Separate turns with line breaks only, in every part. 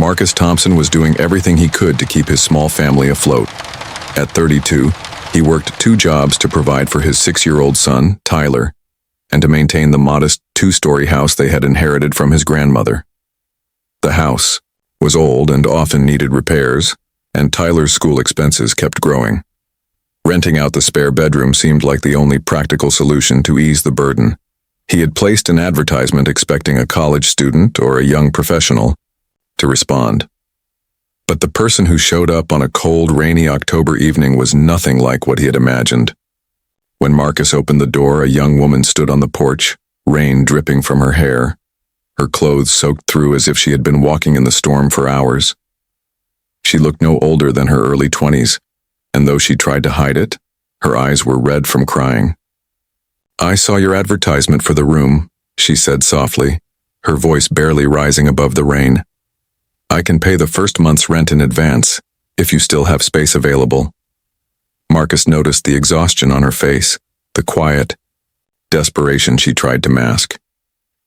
Marcus Thompson was doing everything he could to keep his small family afloat. At 32, he worked 2 jobs to provide for his 6-year-old son, Tyler, and to maintain the modest 2-story house they had inherited from his grandmother. The house was old and often needed repairs, and Tyler's school expenses kept growing. Renting out the spare bedroom seemed like the only practical solution to ease the burden. He had placed an advertisement expecting a college student or a young professional to respond. But the person who showed up on a cold, rainy October evening was nothing like what he had imagined. When Marcus opened the door, a young woman stood on the porch, rain dripping from her hair, her clothes soaked through as if she had been walking in the storm for hours. She looked no older than her early 20s, and though she tried to hide it, her eyes were red from crying. "I saw your advertisement for the room," she said softly, her voice barely rising above the rain. "I can pay the first month's rent in advance, if you still have space available." Marcus noticed the exhaustion on her face, the quiet desperation she tried to mask.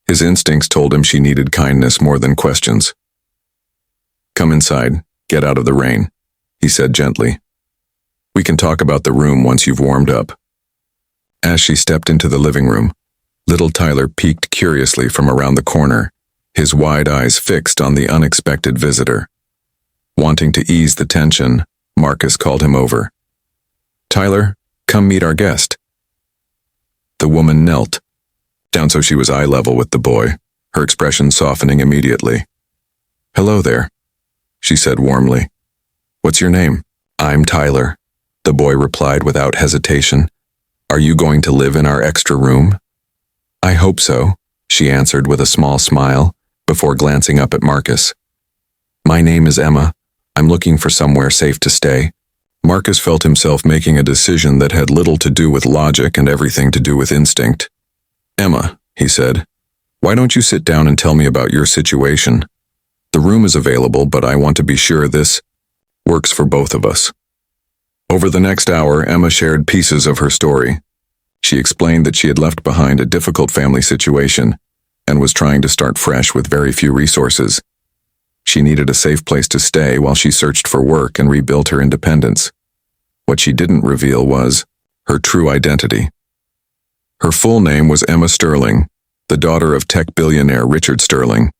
His instincts told him she needed kindness more than questions. "Come inside, get out of the rain," he said gently. "We can talk about the room once you've warmed up." As she stepped into the living room, little Tyler peeked curiously from around the corner, his wide eyes fixed on the unexpected visitor. Wanting to ease the tension, Marcus called him over. "Tyler, come meet our guest." The woman knelt, down so she was eye level with the boy, her expression softening immediately. "Hello there," she said warmly. "What's your name?" "I'm Tyler," the boy replied without hesitation. "Are you going to live in our extra room?" "I hope so," she answered with a small smile, before glancing up at Marcus. "My name is Emma. I'm looking for somewhere safe to stay." Marcus felt himself making a decision that had little to do with logic and everything to do with instinct. "Emma," he said, "why don't you sit down and tell me about your situation? The room is available, but I want to be sure this works for both of us." Over the next hour, Emma shared pieces of her story. She explained that she had left behind a difficult family situation and was trying to start fresh with very few resources. She needed a safe place to stay while she searched for work and rebuilt her independence. What she didn't reveal was her true identity. Her full name was Emma Sterling, the daughter of tech billionaire Richard Sterling.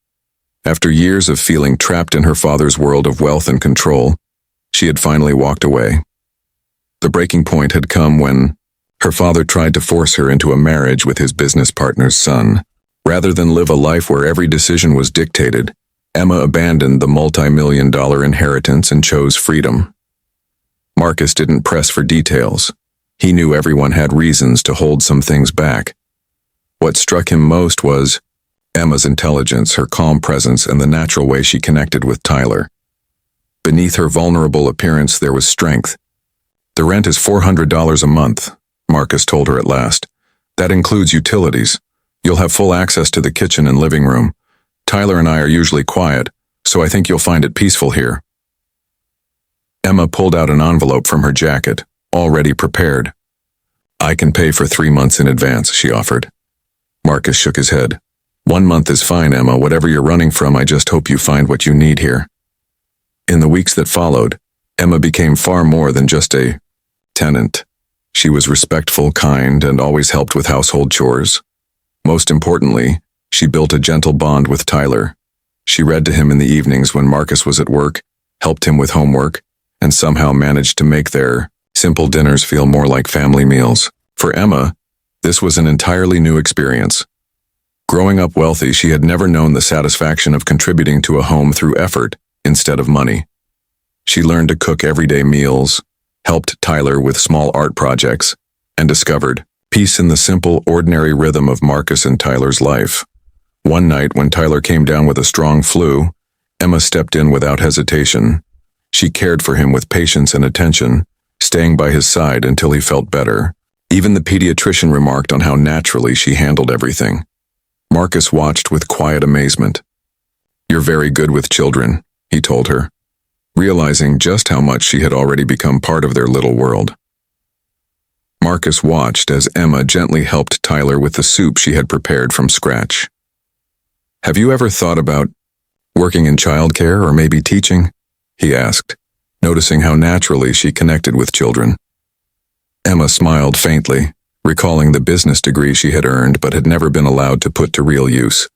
After years of feeling trapped in her father's world of wealth and control, she had finally walked away. The breaking point had come when her father tried to force her into a marriage with his business partner's son. Rather than live a life where every decision was dictated, Emma abandoned the multi-million-dollar inheritance and chose freedom. Marcus didn't press for details. He knew everyone had reasons to hold some things back. What struck him most was Emma's intelligence, her calm presence, and the natural way she connected with Tyler. Beneath her vulnerable appearance, there was strength. "The rent is $400 a month," Marcus told her at last. "That includes utilities. You'll have full access to the kitchen and living room. Tyler and I are usually quiet, so I think you'll find it peaceful here." Emma pulled out an envelope from her jacket, already prepared. "I can pay for 3 months in advance," she offered. Marcus shook his head. "1 month is fine, Emma. Whatever you're running from, I just hope you find what you need here." In the weeks that followed, Emma became far more than just a tenant. She was respectful, kind, and always helped with household chores. Most importantly, she built a gentle bond with Tyler. She read to him in the evenings when Marcus was at work, helped him with homework, and somehow managed to make their simple dinners feel more like family meals. For Emma, this was an entirely new experience. Growing up wealthy, she had never known the satisfaction of contributing to a home through effort instead of money. She learned to cook everyday meals, helped Tyler with small art projects, and discovered peace in the simple, ordinary rhythm of Marcus and Tyler's life. One night, when Tyler came down with a strong flu, Emma stepped in without hesitation. She cared for him with patience and attention, staying by his side until he felt better. Even the pediatrician remarked on how naturally she handled everything. Marcus watched with quiet amazement. "You're very good with children," he told her, realizing just how much she had already become part of their little world. Marcus watched as Emma gently helped Tyler with the soup she had prepared from scratch. "Have you ever thought about Working in childcare or maybe teaching? He asked, noticing how naturally she connected with children. Emma smiled faintly, recalling the business degree she had earned but had never been allowed to put to real use.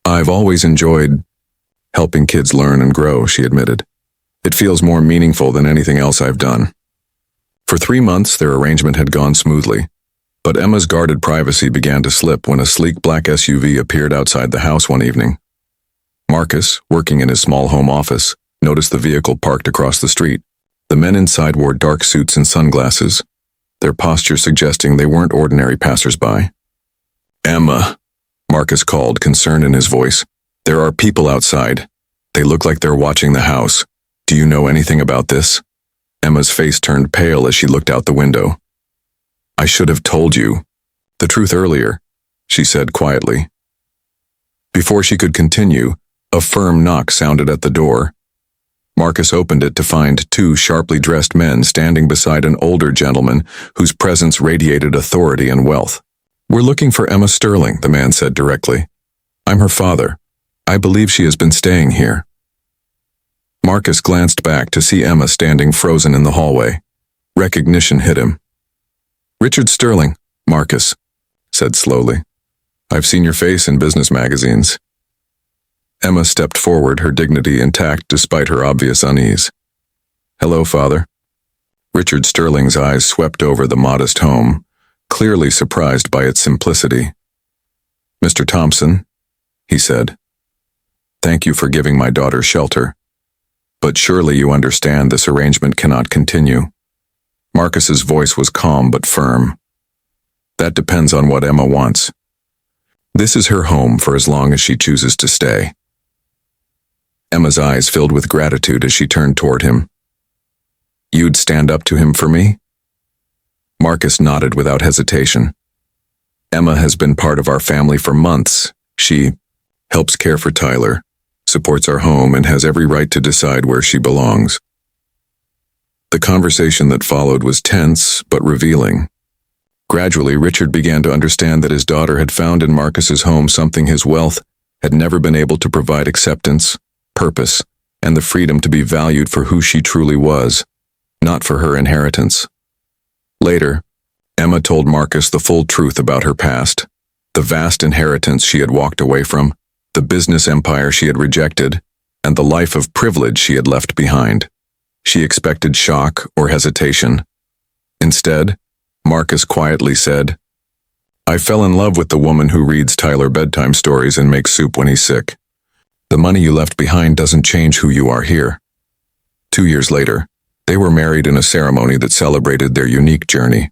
I've always enjoyed helping kids learn and grow, she admitted. It feels more meaningful than anything else I've done. For 3 months, their arrangement had gone smoothly, but Emma's guarded privacy began to slip when a sleek black SUV appeared outside the house one evening. Marcus, working in his small home office, noticed the vehicle parked across the street. The men inside wore dark suits and sunglasses, their posture suggesting they weren't ordinary passersby. Emma, Marcus called, concern in his voice. There are people outside. They look like they're watching the house. Do you know anything about this? Emma's face turned pale as she looked out the window. I should have told you the truth earlier, she said quietly. Before she could continue, a firm knock sounded at the door. Marcus opened it to find 2 sharply dressed men standing beside an older gentleman whose presence radiated authority and wealth. We're looking for Emma Sterling, the man said directly. I'm her father. I believe she has been staying here. Marcus glanced back to see Emma standing frozen in the hallway. Recognition hit him. Richard Sterling, Marcus said slowly. I've seen your face in business magazines. Emma stepped forward, her dignity intact despite her obvious unease. Hello, father. Richard Sterling's eyes swept over the modest home, clearly surprised by its simplicity. Mr. Thompson, he said, thank you for giving my daughter shelter. But surely you understand this arrangement cannot continue. Marcus's voice was calm but firm. That depends on what Emma wants. This is her home for as long as she chooses to stay. Emma's eyes filled with gratitude as she turned toward him. You'd stand up to him for me? Marcus nodded without hesitation. Emma has been part of our family for months. She helps care for Tyler, supports our home, and has every right to decide where she belongs. The conversation that followed was tense but revealing. Gradually, Richard began to understand that his daughter had found in Marcus's home something his wealth had never been able to provide: acceptance, purpose, and the freedom to be valued for who she truly was, not for her inheritance. Later, Emma told Marcus the full truth about her past, the vast inheritance she had walked away from, the business empire she had rejected, and the life of privilege she had left behind. She expected shock or hesitation. Instead, Marcus quietly said, I fell in love with the woman who reads Tyler bedtime stories and makes soup when he's sick. The money you left behind doesn't change who you are here. 2 years later, they were married in a ceremony that celebrated their unique journey.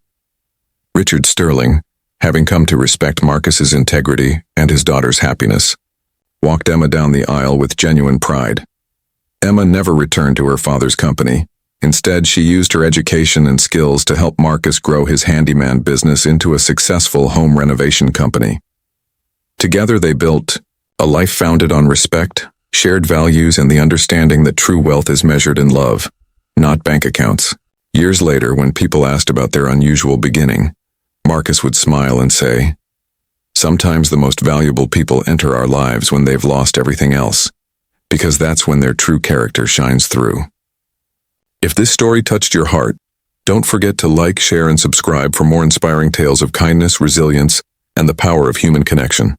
Richard Sterling, having come to respect Marcus's integrity and his daughter's happiness, walked Emma down the aisle with genuine pride. Emma never returned to her father's company. Instead, she used her education and skills to help Marcus grow his handyman business into a successful home renovation company. Together they built a life founded on respect, shared values, and the understanding that true wealth is measured in love, not bank accounts. Years later, when people asked about their unusual beginning, Marcus would smile and say, sometimes the most valuable people enter our lives when they've lost everything else, because that's when their true character shines through. If this story touched your heart, don't forget to like, share, and subscribe for more inspiring tales of kindness, resilience, and the power of human connection.